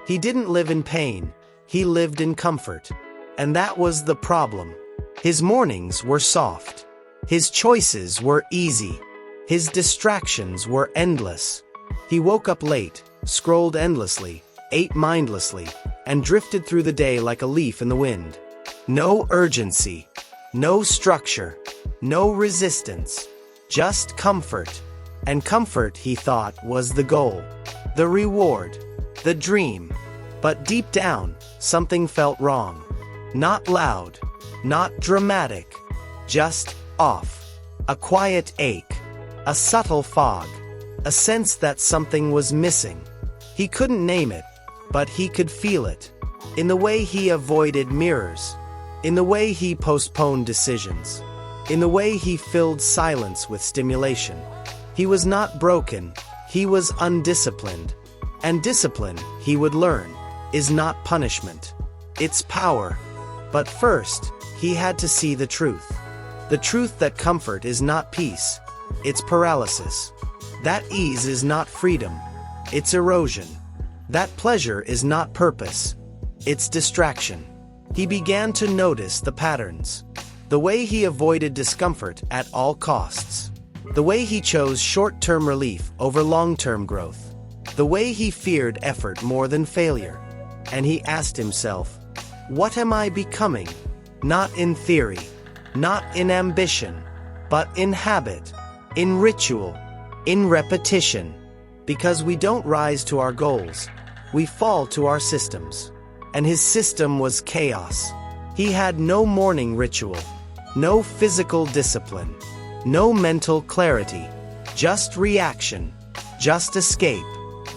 He didn't live in pain, he lived in comfort. And that was the problem. His mornings were soft. His choices were easy. His distractions were endless. He woke up late, scrolled endlessly, ate mindlessly, and drifted through the day like a leaf in the wind. No urgency, no structure, no resistance, just comfort. And comfort, he thought, was the goal, the reward, the dream. But deep down, something felt wrong. Not loud, not dramatic, just off. A quiet ache, a subtle fog, a sense that something was missing. He couldn't name it, but he could feel it. In the way he avoided mirrors, in the way he postponed decisions, in the way he filled silence with stimulation. He was not broken, he was undisciplined. And discipline, he would learn, is not punishment. It's power. But first, he had to see the truth. The truth that comfort is not peace, it's paralysis. That ease is not freedom, it's erosion. That pleasure is not purpose, it's distraction. He began to notice the patterns. The way he avoided discomfort at all costs. The way he chose short-term relief over long-term growth. The way he feared effort more than failure. And he asked himself, what am I becoming? Not in theory, not in ambition, but in habit, in ritual, in repetition. Because we don't rise to our goals, we fall to our systems. And his system was chaos. He had no morning ritual, no physical discipline, no mental clarity, just reaction, just escape,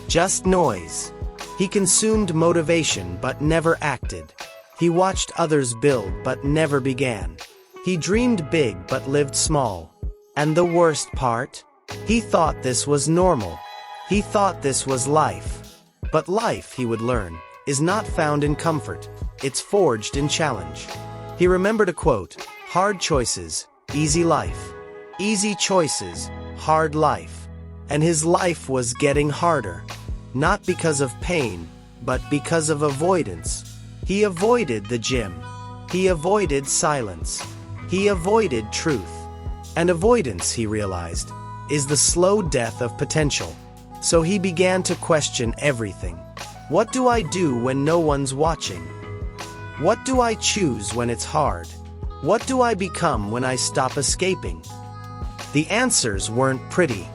just noise. He consumed motivation but never acted. He watched others build but never began. He dreamed big but lived small. And the worst part? He thought this was normal. He thought this was life. But life, he would learn, is not found in comfort. It's forged in challenge. He remembered a quote, hard choices, easy life. Easy choices, hard life. And his life was getting harder. Not because of pain, but because of avoidance. He avoided the gym. He avoided silence. He avoided truth. And avoidance, he realized, is the slow death of potential. So he began to question everything. What do I do when no one's watching? What do I choose when it's hard? What do I become when I stop escaping? The answers weren't pretty,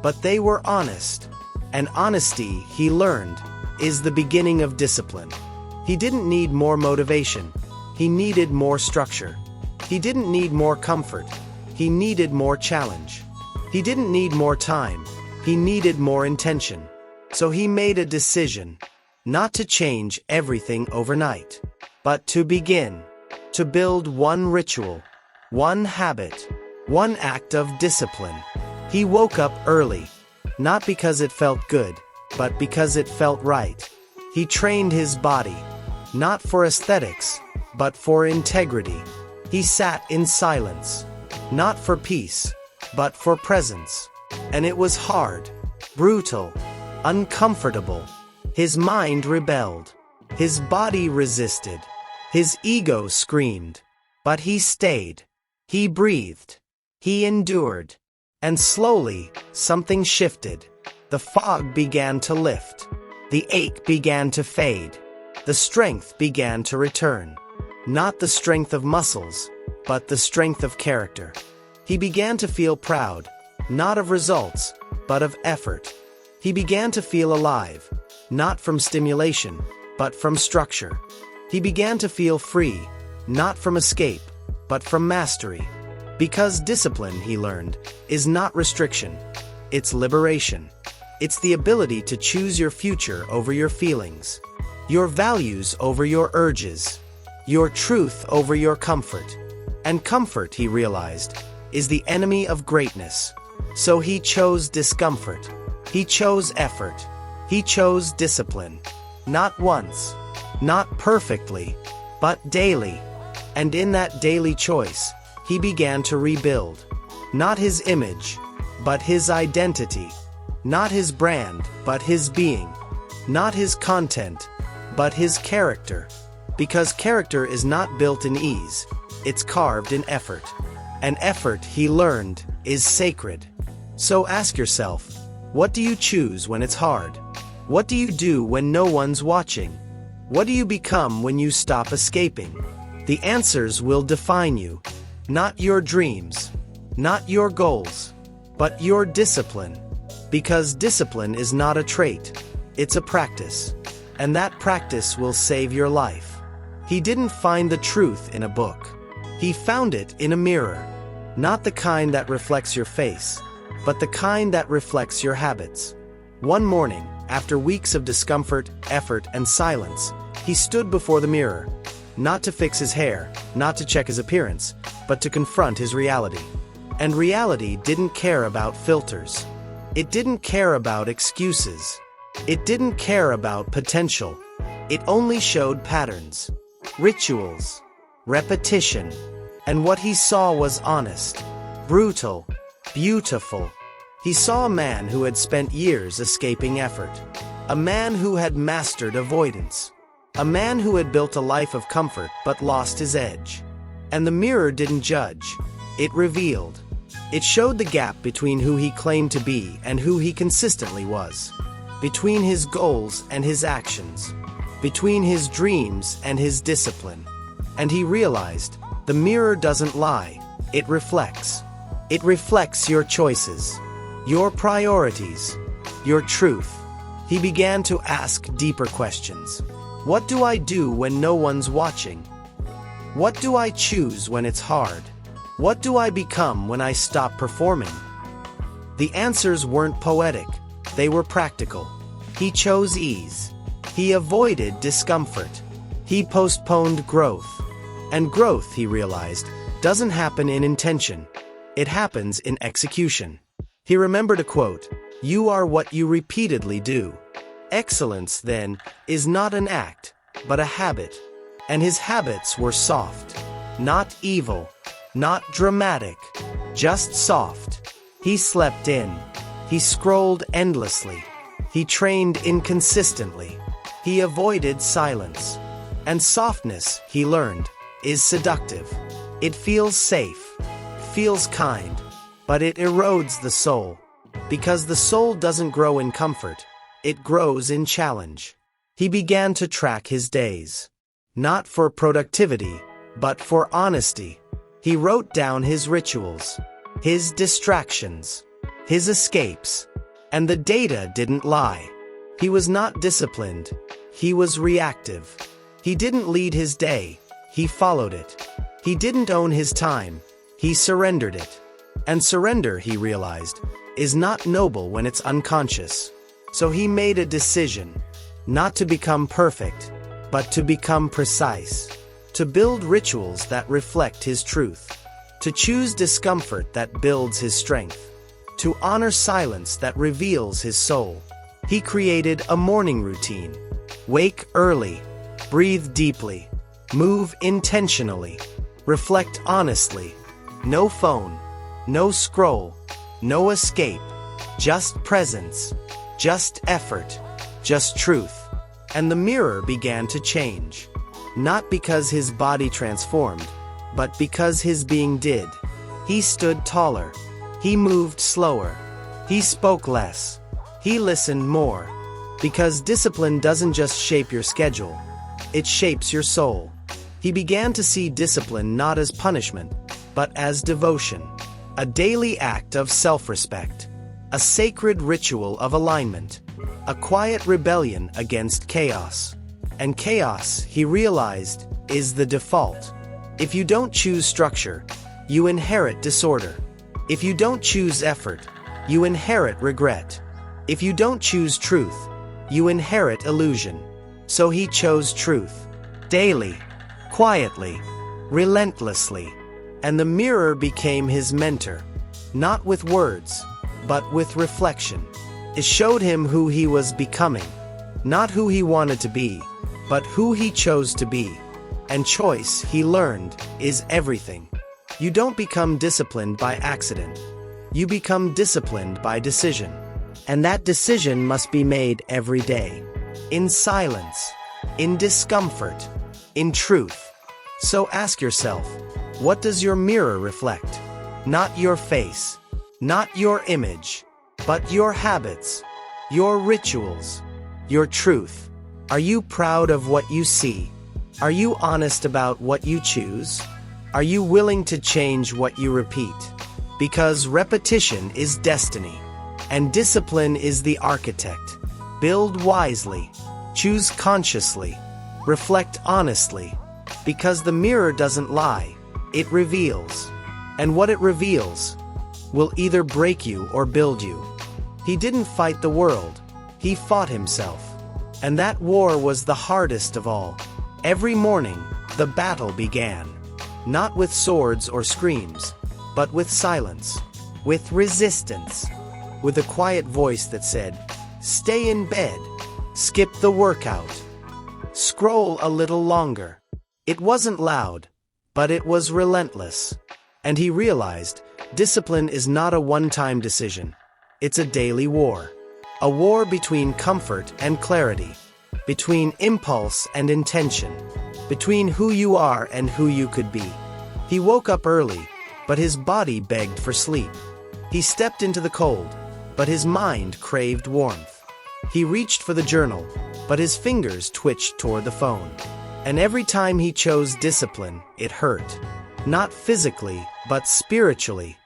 but they were honest. And honesty, he learned, is the beginning of discipline. He didn't need more motivation. He needed more structure. He didn't need more comfort. He needed more challenge. He didn't need more time. He needed more intention. So he made a decision, not to change everything overnight, but to begin, to build one ritual, one habit, one act of discipline. He woke up early, not because it felt good, but because it felt right. He trained his body, not for aesthetics, but for integrity. He sat in silence, not for peace, but for presence. And it was hard, brutal, uncomfortable. His mind rebelled. His body resisted. His ego screamed. But he stayed. He breathed. He endured. And slowly, something shifted. The fog began to lift. The ache began to fade. The strength began to return. Not the strength of muscles, but the strength of character. He began to feel proud, not of results, but of effort. He began to feel alive, not from stimulation, but from structure. He began to feel free, not from escape, but from mastery. Because discipline, he learned, is not restriction, it's liberation. It's the ability to choose your future over your feelings, your values over your urges, your truth over your comfort. And comfort, he realized, is the enemy of greatness. So he chose discomfort. He chose effort. He chose discipline. Not once, not perfectly, but daily. And in that daily choice, he began to rebuild. Not his image, but his identity. Not his brand, but his being. Not his content, but his character. Because character is not built in ease, it's carved in effort. And effort, he learned, is sacred. So ask yourself, what do you choose when it's hard? What do you do when no one's watching? What do you become when you stop escaping? The answers will define you. Not your dreams, not your goals, but your discipline. Because discipline is not a trait, it's a practice. And that practice will save your life. He didn't find the truth in a book. He found it in a mirror. Not the kind that reflects your face, but the kind that reflects your habits. One morning, after weeks of discomfort, effort, and silence, he stood before the mirror. Not to fix his hair, not to check his appearance, but to confront his reality. And reality didn't care about filters. It didn't care about excuses. It didn't care about potential. It only showed patterns, rituals, repetition. And what he saw was honest, brutal, beautiful. He saw a man who had spent years escaping effort. A man who had mastered avoidance. A man who had built a life of comfort but lost his edge. And the mirror didn't judge. It revealed. It showed the gap between who he claimed to be and who he consistently was. Between his goals and his actions. Between his dreams and his discipline. And he realized, the mirror doesn't lie, it reflects. It reflects your choices, your priorities, your truth. He began to ask deeper questions. What do I do when no one's watching? What do I choose when it's hard? What do I become when I stop performing? The answers weren't poetic, they were practical. He chose ease. He avoided discomfort. He postponed growth. And growth, he realized, doesn't happen in intention. It happens in execution. He remembered a quote, "You are what you repeatedly do." Excellence, then, is not an act, but a habit. And his habits were soft. Not evil. Not dramatic. Just soft. He slept in. He scrolled endlessly. He trained inconsistently. He avoided silence. And softness, he learned, is seductive. It feels safe, feels kind, but it erodes the soul. Because the soul doesn't grow in comfort, it grows in challenge. He began to track his days. Not for productivity, but for honesty. He wrote down his rituals, his distractions, his escapes, and the data didn't lie. He was not disciplined, he was reactive. He didn't lead his day, he followed it. He didn't own his time, he surrendered it. And surrender, he realized, is not noble when it's unconscious. So he made a decision, not to become perfect, but to become precise. To build rituals that reflect his truth. To choose discomfort that builds his strength. To honor silence that reveals his soul. He created a morning routine. Wake early, breathe deeply, move intentionally, reflect honestly. No phone, no scroll, no escape, just presence, just effort, just truth. And the mirror began to change. Not because his body transformed, but because his being did. He stood taller. He moved slower. He spoke less. He listened more. Because discipline doesn't just shape your schedule, it shapes your soul. He began to see discipline not as punishment, but as devotion. A daily act of self-respect. A sacred ritual of alignment. A quiet rebellion against chaos. And chaos, he realized, is the default. If you don't choose structure, you inherit disorder. If you don't choose effort, you inherit regret. If you don't choose truth, you inherit illusion. So he chose truth. Daily, quietly, relentlessly. And the mirror became his mentor. Not with words, but with reflection. It showed him who he was becoming. Not who he wanted to be, but who he chose to be. And choice, he learned, is everything. You don't become disciplined by accident. You become disciplined by decision. And that decision must be made every day. In silence, in discomfort, in truth. So ask yourself, what does your mirror reflect? Not your face, not your image, but your habits, your rituals, your truth. Are you proud of what you see? Are you honest about what you choose? Are you willing to change what you repeat? Because repetition is destiny, and discipline is the architect. Build wisely, choose consciously, reflect honestly, because the mirror doesn't lie, it reveals. And what it reveals will either break you or build you. He didn't fight the world, he fought himself. And that war was the hardest of all. Every morning, the battle began. Not with swords or screams, but with silence, with resistance, with a quiet voice that said, "Stay in bed, skip the workout, scroll a little longer." It wasn't loud, but it was relentless. And he realized, discipline is not a one-time decision. It's a daily war. A war between comfort and clarity, between impulse and intention, between who you are and who you could be. He woke up early, but his body begged for sleep. He stepped into the cold, but his mind craved warmth. He reached for the journal, but his fingers twitched toward the phone. And every time he chose discipline, it hurt. Not physically, but spiritually.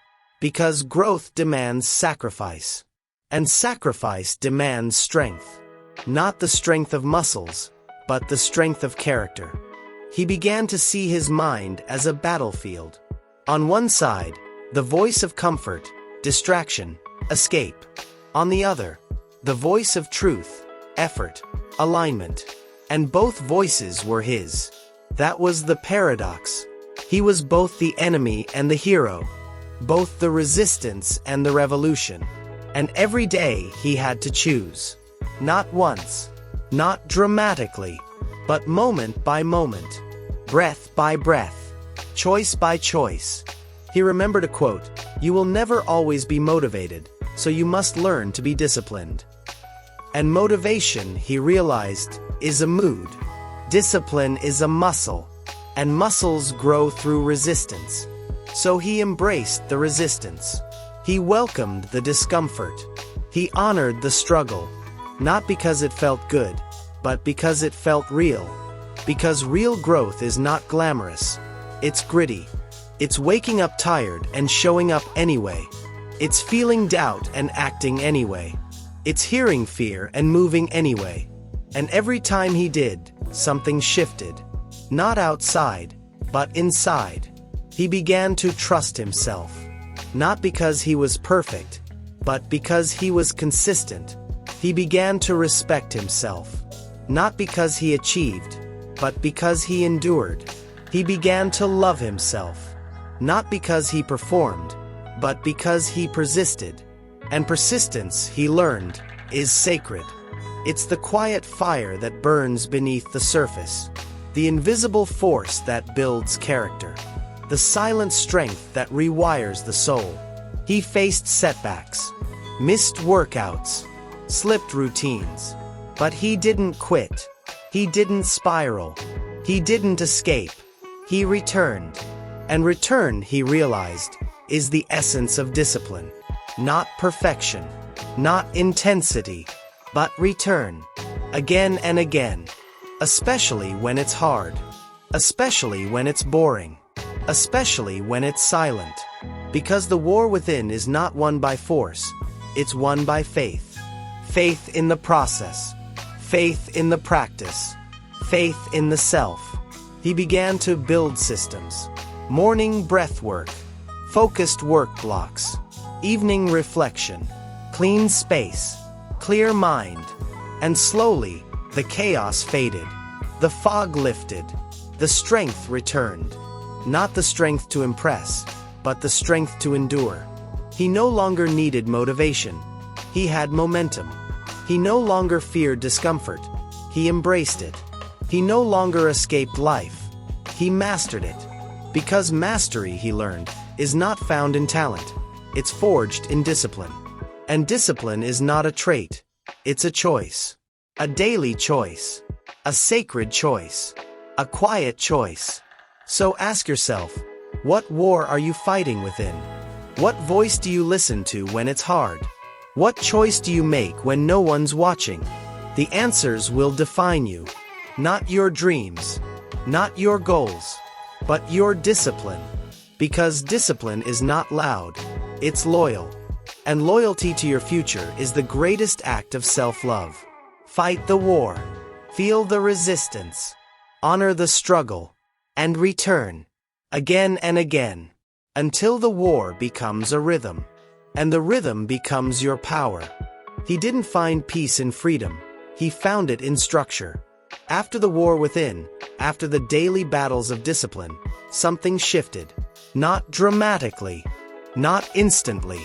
Because growth demands sacrifice. And sacrifice demands strength. Not the strength of muscles, but the strength of character. He began to see his mind as a battlefield. On one side, the voice of comfort, distraction, escape. On the other, the voice of truth, effort, alignment. And both voices were his. That was the paradox. He was both the enemy and the hero, both the resistance and the revolution. And every day he had to choose. Not once, not dramatically, but moment by moment, breath by breath, choice by choice. He remembered a quote, "You will never always be motivated, so you must learn to be disciplined." And motivation, he realized, is a mood. Discipline is a muscle, and muscles grow through resistance. So he embraced the resistance. He welcomed the discomfort. He honored the struggle, not because it felt good, but because it felt real. Because real growth is not glamorous. It's gritty. It's waking up tired and showing up anyway. It's feeling doubt and acting anyway. It's hearing fear and moving anyway. And every time he did, something shifted. Not outside, but inside. He began to trust himself. Not because he was perfect, but because he was consistent. He began to respect himself. Not because he achieved, but because he endured. He began to love himself. Not because he performed, but because he persisted. And persistence, he learned, is sacred. It's the quiet fire that burns beneath the surface. The invisible force that builds character. The silent strength that rewires the soul. He faced setbacks, missed workouts, slipped routines. But he didn't quit. He didn't spiral. He didn't escape. He returned. And return, he realized, is the essence of discipline. Not perfection, not intensity, but return. Again and again. Especially when it's hard. Especially when it's boring. Especially when it's silent. Because the war within is not won by force, it's won by faith. Faith in the process. Faith in the practice. Faith in the self. He began to build systems. Morning breath work. Focused work blocks. Evening reflection. Clean space. Clear mind. And slowly, the chaos faded. The fog lifted. The strength returned. Not the strength to impress, but the strength to endure. He no longer needed motivation. He had momentum. He no longer feared discomfort. He embraced it. He no longer escaped life. He mastered it. Because mastery, he learned, is not found in talent. It's forged in discipline. And discipline is not a trait. It's a choice. A daily choice. a sacred choice, a quiet choice. So ask yourself, what war are you fighting within? What voice do you listen to when it's hard? What choice do you make when no one's watching? The answers will define you. Not your dreams, not your goals, but your discipline. Because discipline is not loud, it's loyal. And loyalty to your future is the greatest act of self-love. Fight the war, feel the resistance, honor the struggle, and return, again and again, until the war becomes a rhythm, and the rhythm becomes your power. He didn't find peace in freedom, he found it in structure. After the war within, after the daily battles of discipline, something shifted. Not dramatically, not instantly,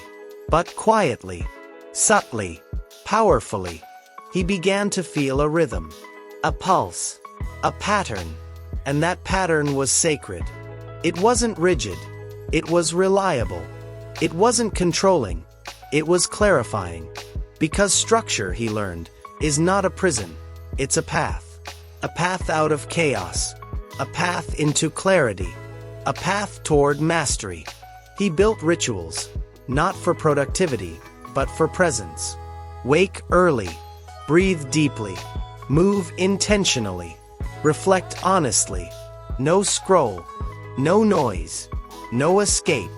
but quietly, subtly, powerfully. He began to feel a rhythm, a pulse, a pattern, and that pattern was sacred. It wasn't rigid, it was reliable. It wasn't controlling, it was clarifying. Because structure, he learned, is not a prison, it's a path out of chaos, a path into clarity, a path toward mastery. He built rituals, not for productivity, but for presence. Wake early, breathe deeply, move intentionally, reflect honestly. No scroll, no noise, no escape,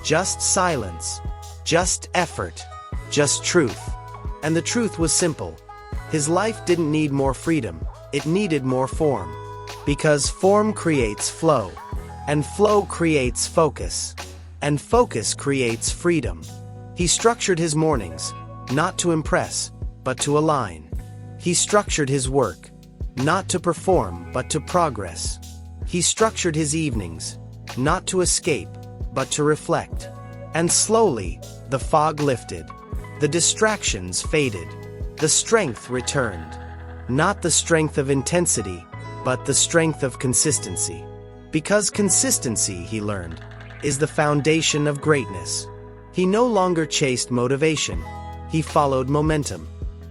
just silence, just effort, just truth. And the truth was simple. His life didn't need more freedom, it needed more form. Because form creates flow, and flow creates focus, and focus creates freedom. He structured his mornings, not to impress, but to align. He structured his work, not to perform, but to progress. He structured his evenings, not to escape, but to reflect. And slowly, the fog lifted. The distractions faded. The strength returned. Not the strength of intensity, but the strength of consistency. Because consistency, he learned, is the foundation of greatness. He no longer chased motivation. He followed momentum.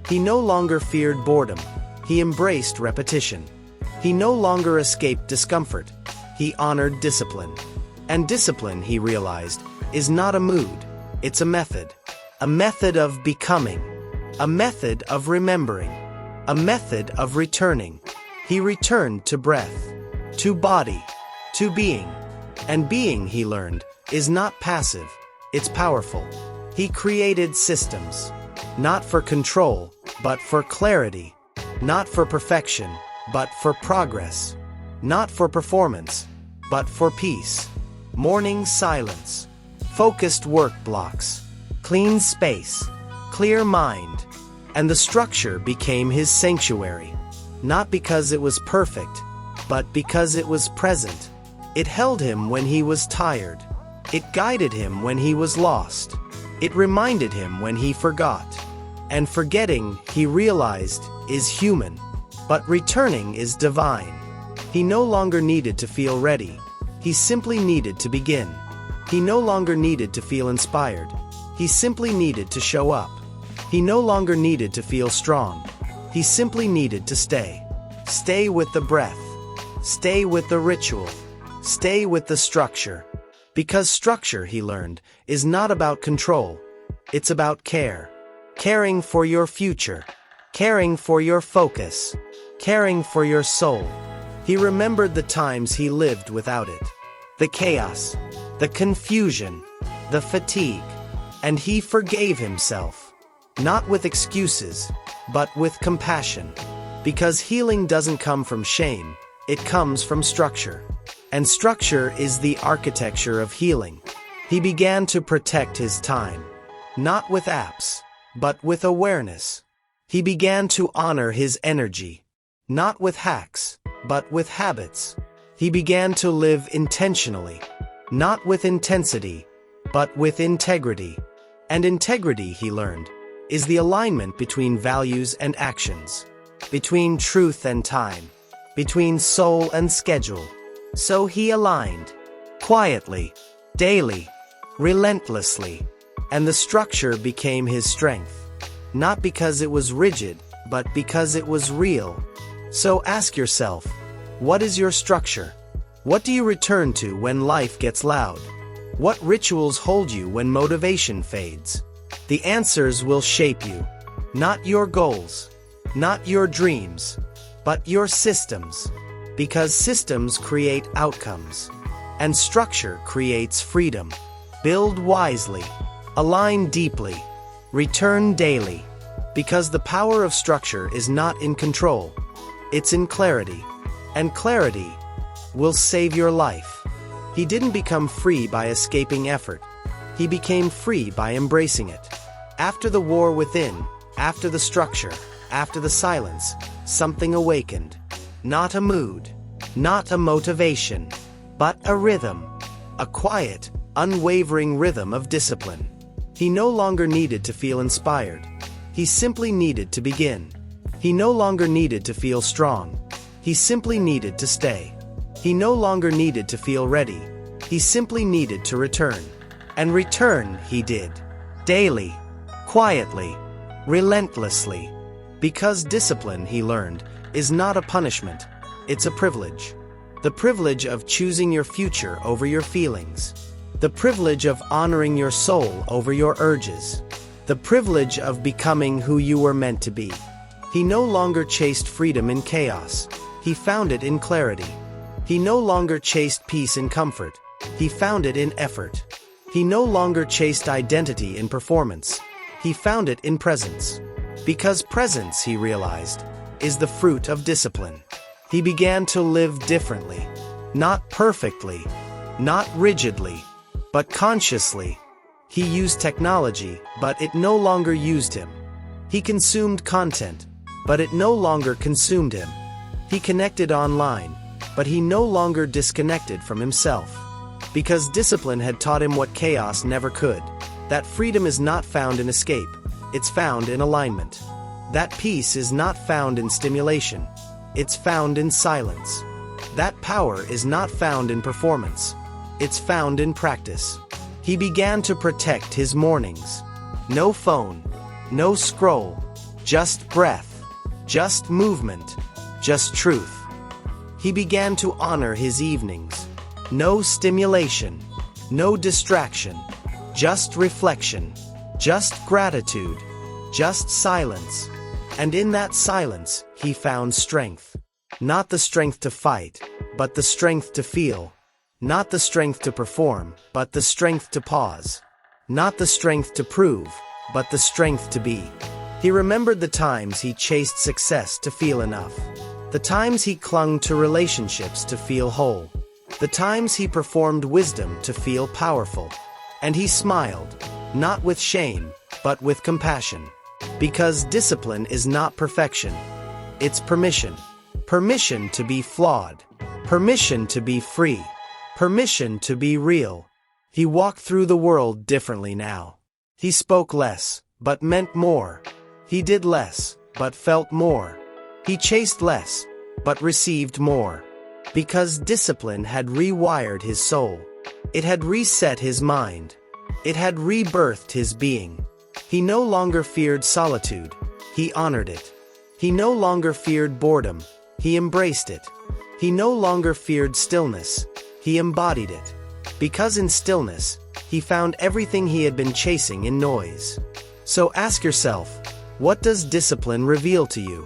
He no longer feared boredom. He embraced repetition. He no longer escaped discomfort. He honored discipline. And discipline, he realized, is not a mood, it's a method. A method of becoming. A method of remembering. A method of returning. He returned to breath, to body, to being. And being, he learned, is not passive, it's powerful. He created systems, not for control, but for clarity. Not for perfection, but for progress. Not for performance, but for peace. Morning silence, focused work blocks, clean space, clear mind. And the structure became his sanctuary. Not because it was perfect, but because it was present. It held him when he was tired. It guided him when he was lost. It reminded him when he forgot. And forgetting, he realized, is human. But returning is divine. He no longer needed to feel ready. He simply needed to begin. He no longer needed to feel inspired. He simply needed to show up. He no longer needed to feel strong. He simply needed to stay. Stay with the breath. Stay with the ritual. Stay with the structure. Because structure, he learned, is not about control. It's about care. Caring for your future. Caring for your focus. Caring for your soul. He remembered the times he lived without it. The chaos. The confusion. The fatigue. And he forgave himself. Not with excuses, but with compassion. Because healing doesn't come from shame, it comes from structure. And structure is the architecture of healing. He began to protect his time. Not with apps, but with awareness. He began to honor his energy. Not with hacks, but with habits. He began to live intentionally. Not with intensity, but with integrity. And integrity, he learned, is the alignment between values and actions. Between truth and time. Between soul and schedule. So he aligned. Quietly. Daily. Relentlessly. And the structure became his strength. Not because it was rigid, but because it was real. So ask yourself, what is your structure? What do you return to when life gets loud? What rituals hold you when motivation fades? The answers will shape you. Not your goals, not your dreams, but your systems. Because systems create outcomes. And structure creates freedom. Build wisely. Align deeply. Return daily. Because the power of structure is not in control. It's in clarity. And clarity will save your life. He didn't become free by escaping effort. He became free by embracing it. After the war within, after the structure, after the silence, something awakened. Not a mood, not a motivation, but a rhythm. A quiet, unwavering rhythm of discipline. He no longer needed to feel inspired. He simply needed to begin. He no longer needed to feel strong. He simply needed to stay. He no longer needed to feel ready. He simply needed to return. And return he did. Daily, quietly, relentlessly. Because discipline, he learned, is not a punishment, it's a privilege. The privilege of choosing your future over your feelings. The privilege of honoring your soul over your urges. The privilege of becoming who you were meant to be. He no longer chased freedom in chaos. He found it in clarity. He no longer chased peace in comfort. He found it in effort. He no longer chased identity in performance. He found it in presence. Because presence, he realized, is the fruit of discipline. He began to live differently. Not perfectly, not rigidly, but consciously. He used technology, but it no longer used him. He consumed content, but it no longer consumed him. He connected online, but he no longer disconnected from himself. Because discipline had taught him what chaos never could. That freedom is not found in escape, it's found in alignment. That peace is not found in stimulation, it's found in silence. That power is not found in performance, it's found in practice. He began to protect his mornings. No phone, no scroll, just breath, just movement, just truth. He began to honor his evenings. No stimulation, no distraction, just reflection, just gratitude, just silence. And in that silence, he found strength. Not the strength to fight, but the strength to feel. Not the strength to perform, but the strength to pause. Not the strength to prove, but the strength to be. He remembered the times he chased success to feel enough. The times he clung to relationships to feel whole. The times he performed wisdom to feel powerful. And he smiled, not with shame, but with compassion. Because discipline is not perfection. It's permission. Permission to be flawed. Permission to be free. Permission to be real. He walked through the world differently now. He spoke less, but meant more. He did less, but felt more. He chased less, but received more. Because discipline had rewired his soul. It had reset his mind. It had rebirthed his being. He no longer feared solitude. He honored it. He no longer feared boredom. He embraced it. He no longer feared stillness. He embodied it. Because in stillness, he found everything he had been chasing in noise. So ask yourself, what does discipline reveal to you?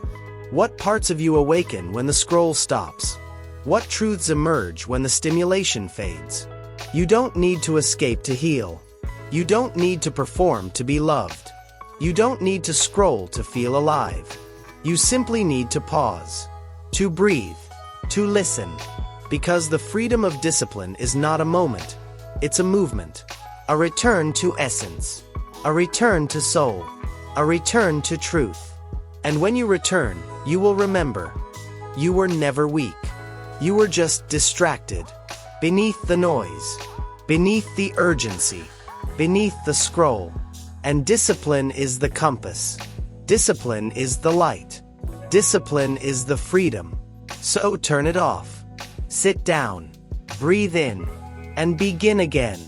What parts of you awaken when the scroll stops? What truths emerge when the stimulation fades? You don't need to escape to heal. You don't need to perform to be loved. You don't need to scroll to feel alive. You simply need to pause, to breathe, to listen. Because the freedom of discipline is not a moment, it's a movement. A return to essence. A return to soul. A return to truth. And when you return, you will remember. You were never weak. You were just distracted. Beneath the noise. Beneath the urgency. Beneath the scroll. And discipline is the compass. Discipline is the light. Discipline is the freedom. So turn it off. Sit down. Breathe in. And begin again.